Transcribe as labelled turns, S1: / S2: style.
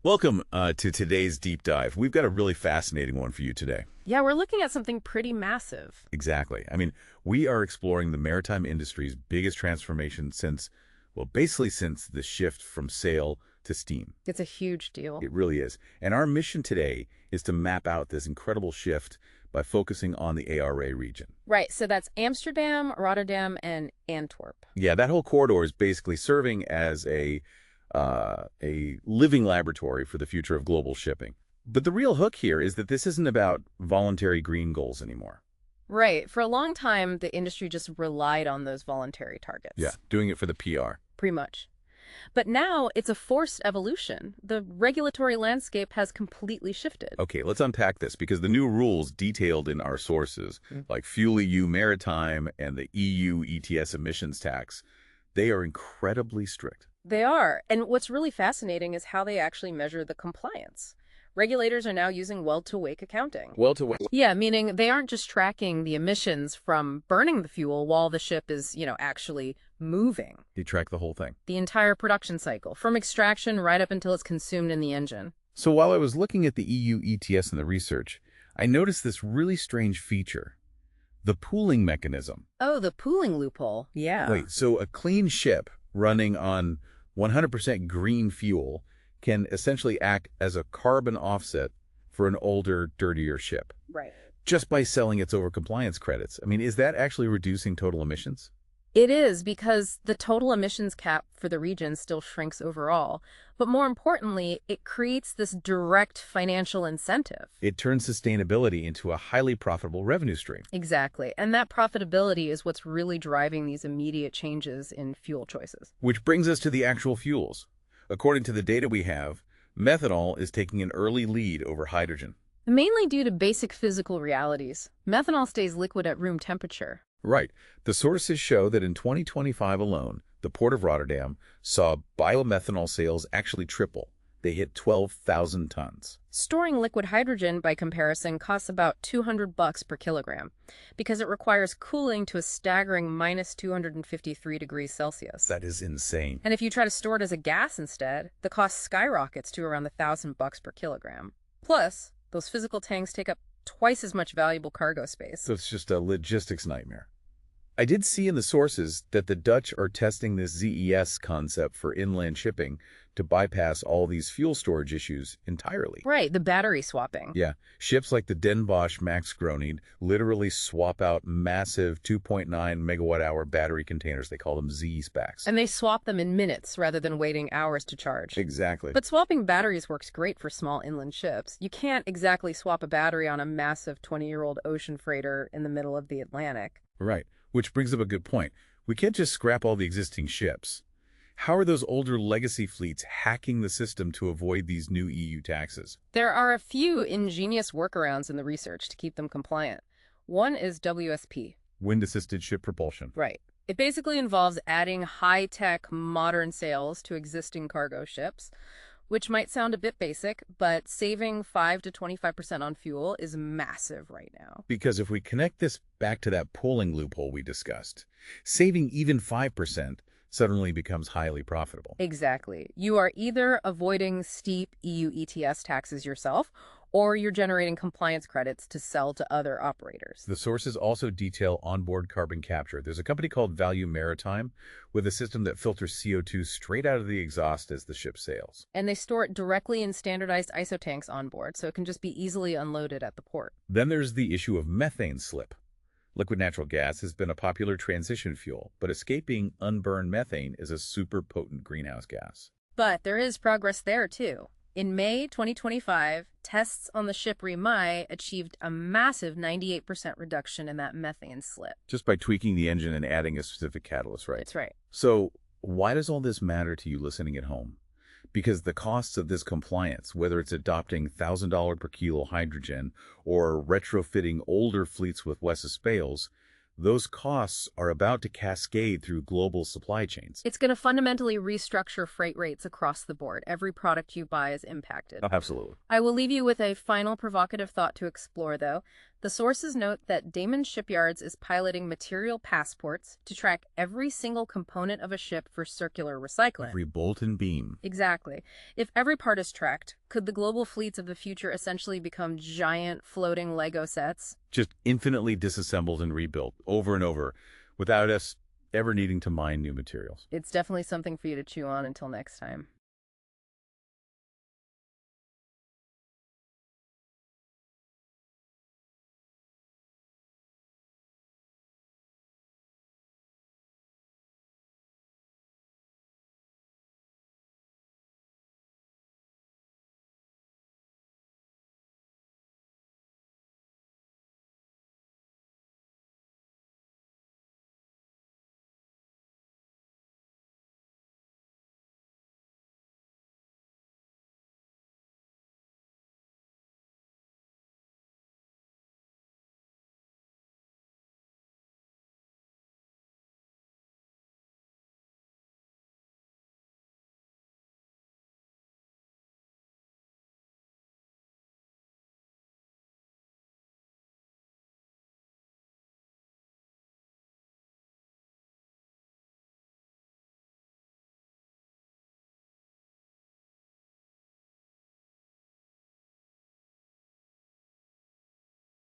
S1: Welcome to today's deep dive. We've got a really fascinating one for you today.
S2: Yeah, we're looking at something pretty massive.
S1: Exactly. We are exploring the maritime industry's biggest transformation since, well, basically since the shift from sail to steam.
S2: It's a huge deal.
S1: It really is. And our mission today is to map out this incredible shift by focusing on the ARA region.
S2: Right, so that's Amsterdam, Rotterdam, and Antwerp.
S1: Yeah, that whole corridor is basically serving as a living laboratory for the future of global shipping. But the real hook here is that this isn't about voluntary green goals anymore.
S2: Right, for a long time, the industry just relied on those voluntary targets.
S1: Yeah, doing it for the PR.
S2: Pretty much. But now it's a forced evolution. The regulatory landscape has completely shifted.
S1: Okay, let's unpack this because the new rules detailed in our sources, like Fuel EU Maritime and the EU ETS emissions tax, they are incredibly strict.
S2: They are. And what's really fascinating is how they actually measure the compliance. Regulators are now using well-to-wake accounting. Yeah, meaning they aren't just tracking the emissions from burning the fuel while the ship is, actually moving.
S1: They track the whole thing.
S2: The entire production cycle, from extraction right up until it's consumed in the engine.
S1: So while I was looking at the EU ETS and the research, I noticed this really strange feature. The pooling mechanism.
S2: Oh, the pooling loophole. Yeah.
S1: Wait, so a clean ship running on 100% green fuel can essentially act as a carbon offset for an older, dirtier ship,
S2: Right.
S1: just by selling its overcompliance credits. Is that actually reducing total emissions?
S2: It is, because the total emissions cap for the region still shrinks overall. But more importantly, it creates this direct financial incentive.
S1: It turns sustainability into a highly profitable revenue stream.
S2: Exactly. And that profitability is what's really driving these immediate changes in fuel choices.
S1: Which brings us to the actual fuels. According to the data we have, methanol is taking an early lead over hydrogen.
S2: Mainly due to basic physical realities. Methanol stays liquid at room temperature.
S1: Right. The sources show that in 2025 alone, the Port of Rotterdam saw biomethanol sales actually triple. They hit 12,000 tons.
S2: Storing liquid hydrogen, by comparison, costs about $200 per kilogram because it requires cooling to a staggering minus 253 degrees Celsius.
S1: That is insane.
S2: And if you try to store it as a gas instead, the cost skyrockets to around $1,000 per kilogram. Plus, those physical tanks take up twice as much valuable cargo space.
S1: So it's just a logistics nightmare. I did see in the sources that the Dutch are testing this ZES concept for inland shipping to bypass all these fuel storage issues entirely.
S2: Right, the battery swapping.
S1: Yeah, ships like the Den Bosch Max Groningen literally swap out massive 2.9 megawatt-hour battery containers. They call them Z-Spacks.
S2: And they swap them in minutes rather than waiting hours to charge.
S1: Exactly.
S2: But swapping batteries works great for small inland ships. You can't exactly swap a battery on a massive 20-year-old ocean freighter in the middle of the Atlantic.
S1: Right, which brings up a good point. We can't just scrap all the existing ships. How are those older legacy fleets hacking the system to avoid these new EU taxes?
S2: There are a few ingenious workarounds in the research to keep them compliant. One is WSP.
S1: Wind-assisted ship propulsion.
S2: Right. It basically involves adding high-tech, modern sails to existing cargo ships, which might sound a bit basic, but saving 5 to 25% on fuel is massive right now.
S1: Because if we connect this back to that pooling loophole we discussed, saving even 5% suddenly becomes highly profitable.
S2: Exactly. You are either avoiding steep EU ETS taxes yourself, or you're generating compliance credits to sell to other operators.
S1: The sources also detail onboard carbon capture. There's a company called Value Maritime with a system that filters CO2 straight out of the exhaust as the ship sails.
S2: And they store it directly in standardized ISO tanks on board, so it can just be easily unloaded at the port.
S1: Then there's the issue of methane slip. Liquid natural gas has been a popular transition fuel, but escaping unburned methane is a super potent greenhouse gas.
S2: But there is progress there, too. In May 2025, tests on the ship Rimae achieved a massive 98% reduction in that methane slip.
S1: Just by tweaking the engine and adding a specific catalyst, right?
S2: That's right.
S1: So why does all this matter to you listening at home? Because the costs of this compliance, whether it's adopting $1,000 per kilo hydrogen or retrofitting older fleets with Wes's spales, those costs are about to cascade through global supply chains.
S2: It's going to fundamentally restructure freight rates across the board. Every product you buy is impacted.
S1: Absolutely.
S2: I will leave you with a final provocative thought to explore, though. The sources note that Damen Shipyards is piloting material passports to track every single component of a ship for circular recycling.
S1: Every bolt and beam.
S2: Exactly. If every part is tracked, could the global fleets of the future essentially become giant floating Lego sets?
S1: Just infinitely disassembled and rebuilt over and over without us ever needing to mine new materials.
S2: It's definitely something for you to chew on until next time.